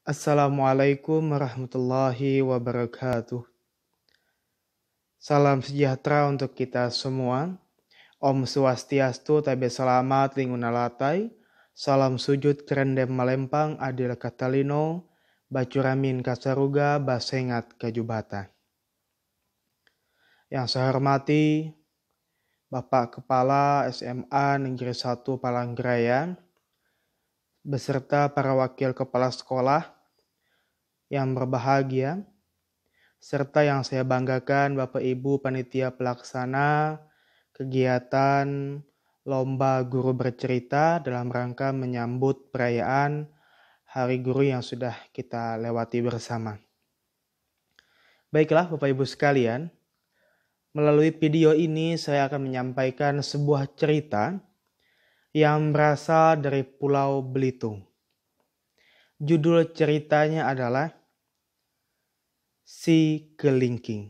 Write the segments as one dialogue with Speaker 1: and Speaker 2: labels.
Speaker 1: Assalamualaikum warahmatullahi wabarakatuh. Salam sejahtera untuk kita semua. Om Swastiastu, Tabe Selamat, Linguna Latai. Salam sujud kerendem malempang, adil katalino, bacuramin kasaruga, basengat kajubata. Yang saya hormati Bapak Kepala SMA Negeri 1 Palangkaraya, beserta para wakil kepala sekolah yang berbahagia, serta yang saya banggakan Bapak Ibu Panitia Pelaksana kegiatan Lomba Guru Bercerita dalam rangka menyambut perayaan Hari Guru yang sudah kita lewati bersama. Baiklah Bapak Ibu sekalian, melalui video ini saya akan menyampaikan sebuah cerita yang berasal dari Pulau Belitung. Judul ceritanya adalah Si Kelingking.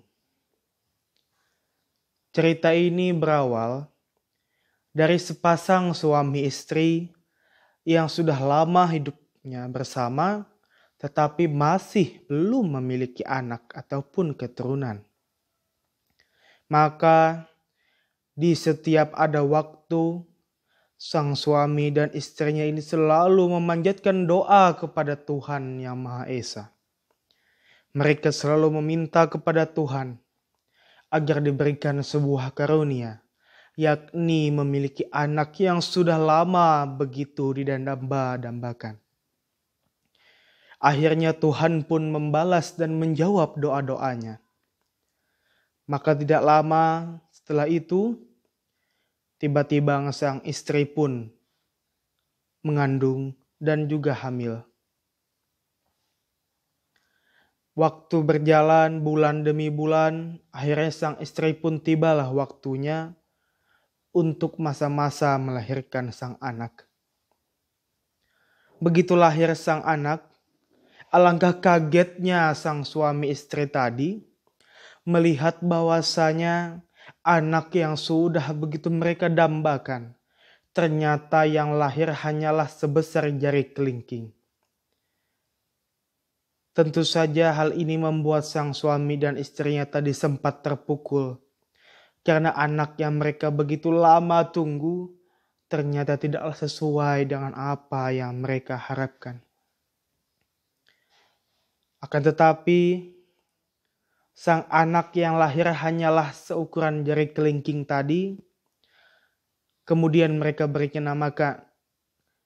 Speaker 1: Cerita ini berawal dari sepasang suami istri yang sudah lama hidupnya bersama tetapi masih belum memiliki anak ataupun keturunan. Maka di setiap ada waktu, sang suami dan istrinya ini selalu memanjatkan doa kepada Tuhan Yang Maha Esa. Mereka selalu meminta kepada Tuhan agar diberikan sebuah karunia, yakni memiliki anak yang sudah lama begitu didamba-dambakan. Akhirnya Tuhan pun membalas dan menjawab doa-doanya. Maka tidak lama setelah itu, tiba-tiba sang istri pun mengandung dan juga hamil. Waktu berjalan bulan demi bulan, akhirnya sang istri pun tibalah waktunya untuk masa-masa melahirkan sang anak. Begitu lahir sang anak, alangkah kagetnya sang suami istri tadi melihat bahwasanya anak yang sudah begitu mereka dambakan, ternyata yang lahir hanyalah sebesar jari kelingking. Tentu saja hal ini membuat sang suami dan istrinya tadi sempat terpukul. Karena anak yang mereka begitu lama tunggu ternyata tidaklah sesuai dengan apa yang mereka harapkan. Akan tetapi, sang anak yang lahir hanyalah seukuran jari kelingking tadi. Kemudian mereka berikan namakan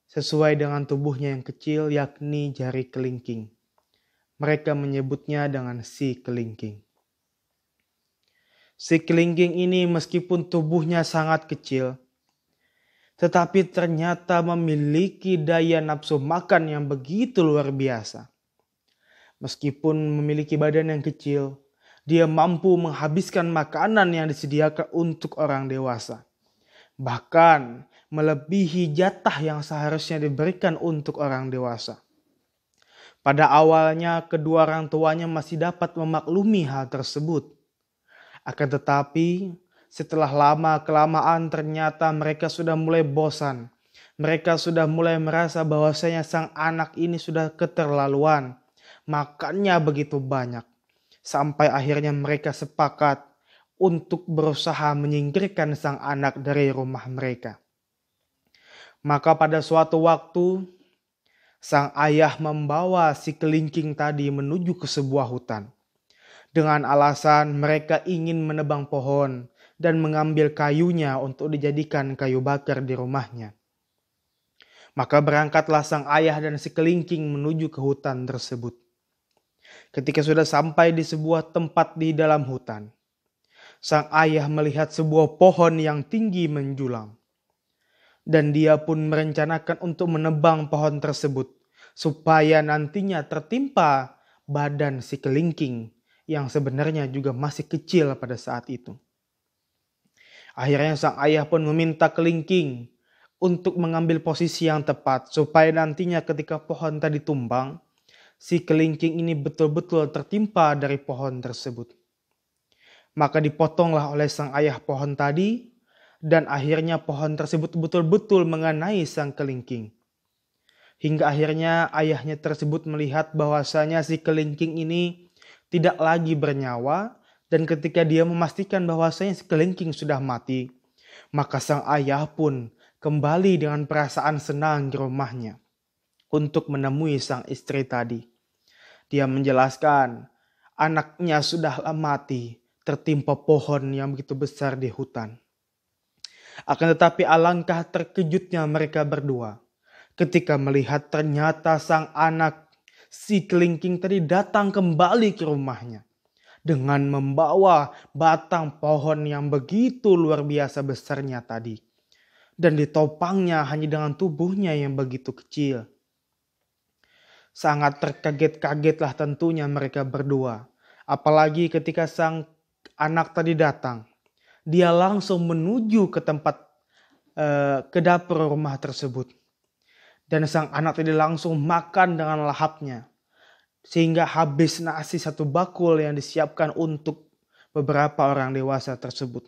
Speaker 1: sesuai dengan tubuhnya yang kecil, yakni jari kelingking. Mereka menyebutnya dengan si kelingking. Si kelingking ini meskipun tubuhnya sangat kecil, tetapi ternyata memiliki daya nafsu makan yang begitu luar biasa. Meskipun memiliki badan yang kecil, dia mampu menghabiskan makanan yang disediakan untuk orang dewasa. Bahkan melebihi jatah yang seharusnya diberikan untuk orang dewasa. Pada awalnya kedua orang tuanya masih dapat memaklumi hal tersebut. Akan tetapi setelah lama-kelamaan ternyata mereka sudah mulai bosan. Mereka sudah mulai merasa bahwasanya sang anak ini sudah keterlaluan. Makannya begitu banyak. Sampai akhirnya mereka sepakat untuk berusaha menyingkirkan sang anak dari rumah mereka. Maka pada suatu waktu, sang ayah membawa si kelingking tadi menuju ke sebuah hutan. Dengan alasan mereka ingin menebang pohon dan mengambil kayunya untuk dijadikan kayu bakar di rumahnya. Maka berangkatlah sang ayah dan si kelingking menuju ke hutan tersebut. Ketika sudah sampai di sebuah tempat di dalam hutan, sang ayah melihat sebuah pohon yang tinggi menjulang. Dan dia pun merencanakan untuk menebang pohon tersebut supaya nantinya tertimpa badan si kelingking yang sebenarnya juga masih kecil pada saat itu. Akhirnya sang ayah pun meminta kelingking untuk mengambil posisi yang tepat supaya nantinya ketika pohon tadi tumbang, si kelingking ini betul-betul tertimpa dari pohon tersebut. Maka dipotonglah oleh sang ayah pohon tadi dan akhirnya pohon tersebut betul-betul mengenai sang kelingking. Hingga akhirnya ayahnya tersebut melihat bahwasanya si kelingking ini tidak lagi bernyawa, dan ketika dia memastikan bahwasanya si kelingking sudah mati, maka sang ayah pun kembali dengan perasaan senang di rumahnya untuk menemui sang istri tadi. Dia menjelaskan anaknya sudah mati tertimpa pohon yang begitu besar di hutan. Akan tetapi alangkah terkejutnya mereka berdua ketika melihat ternyata sang anak si kelingking tadi datang kembali ke rumahnya dengan membawa batang pohon yang begitu luar biasa besarnya tadi. Dan ditopangnya hanya dengan tubuhnya yang begitu kecil. Sangat terkaget-kagetlah tentunya mereka berdua. Apalagi ketika sang anak tadi datang. Dia langsung menuju ke tempat ke dapur rumah tersebut. Dan sang anak tadi langsung makan dengan lahapnya. Sehingga habis nasi satu bakul yang disiapkan untuk beberapa orang dewasa tersebut.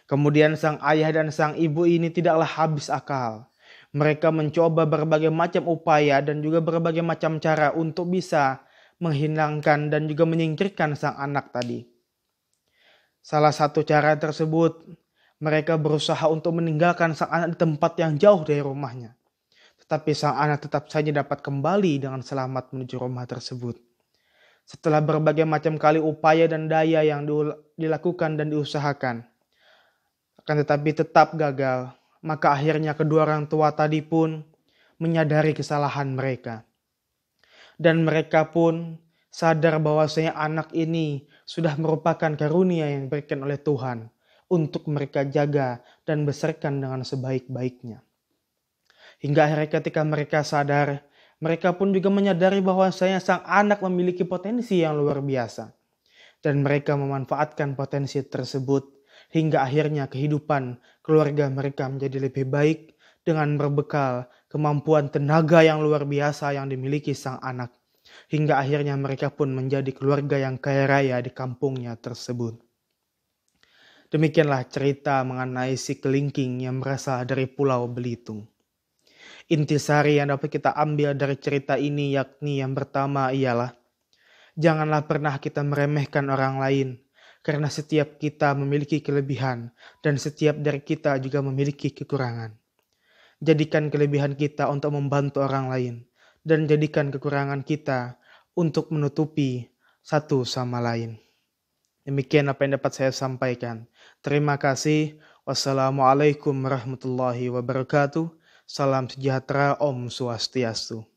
Speaker 1: Kemudian sang ayah dan sang ibu ini tidaklah habis akal. Mereka mencoba berbagai macam upaya dan juga berbagai macam cara untuk bisa menghilangkan dan juga menyingkirkan sang anak tadi. Salah satu cara tersebut, mereka berusaha untuk meninggalkan sang anak di tempat yang jauh dari rumahnya. Tetapi sang anak tetap saja dapat kembali dengan selamat menuju rumah tersebut. Setelah berbagai macam kali upaya dan daya yang dilakukan dan diusahakan, akan tetapi tetap gagal, maka akhirnya kedua orang tua tadi pun menyadari kesalahan mereka. Dan mereka pun sadar bahwasanya anak ini sudah merupakan karunia yang diberikan oleh Tuhan untuk mereka jaga dan besarkan dengan sebaik-baiknya. Hingga akhirnya ketika mereka sadar, mereka pun juga menyadari bahwasanya sang anak memiliki potensi yang luar biasa. Dan mereka memanfaatkan potensi tersebut hingga akhirnya kehidupan keluarga mereka menjadi lebih baik dengan berbekal kemampuan tenaga yang luar biasa yang dimiliki sang anak. Hingga akhirnya mereka pun menjadi keluarga yang kaya raya di kampungnya tersebut. Demikianlah cerita mengenai si kelingking yang berasal dari Pulau Belitung. Intisari yang dapat kita ambil dari cerita ini yakni yang pertama ialah janganlah pernah kita meremehkan orang lain. Karena setiap kita memiliki kelebihan dan setiap dari kita juga memiliki kekurangan. Jadikan kelebihan kita untuk membantu orang lain dan jadikan kekurangan kita untuk menutupi satu sama lain. Demikian apa yang dapat saya sampaikan. Terima kasih. Wassalamualaikum warahmatullahi wabarakatuh. Salam sejahtera, Om Swastiastu.